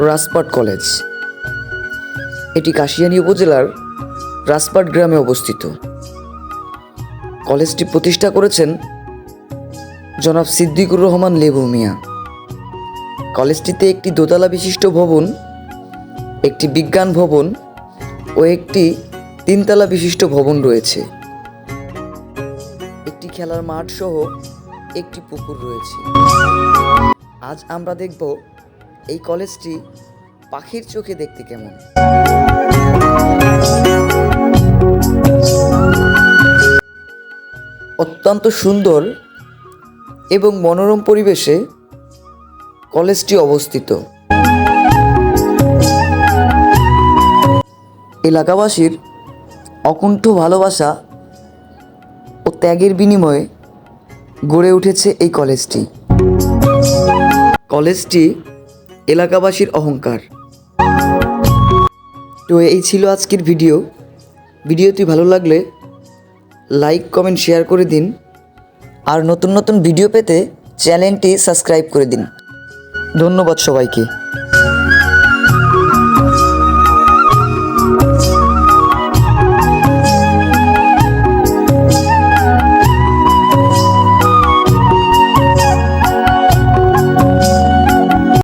Rajpat college. এটি কাশিয়ানী উপজেলার রাজপাট গ্রামে অবস্থিত। কলেজটি প্রতিষ্ঠা করেছেন জনাব সিদ্দিকুর রহমান লেবু মিয়া। কলেজটিতে একটি দোতলা বিশিষ্ট ভবন, একটি বিজ্ঞান ভবন ও একটি তিনতলা বিশিষ্ট ভবন রয়েছে। একটি খেলার মাঠ সহ একটি পুকুর রয়েছে। আজ আমরা দেখব এই কলেজটি পাখির চোখে দেখতে কেমন। অত্যন্ত সুন্দর এবং মনোরম পরিবেশে কলেজটি অবস্থিত। এলাকাবাসীর অকুণ্ঠ ভালোবাসা ও ত্যাগের বিনিময়ে গড়ে উঠেছে এই কলেজটি। কলেজটি এলাকাবাসীর অহংকার। তো এই ছিল আজকের ভিডিওটি ভালো লাগলে লাইক, কমেন্ট, শেয়ার করে দিন। আর নতুন নতুন ভিডিও পেতে চ্যানেলটি সাবস্ক্রাইব করে দিন। ধন্যবাদ সবাইকে।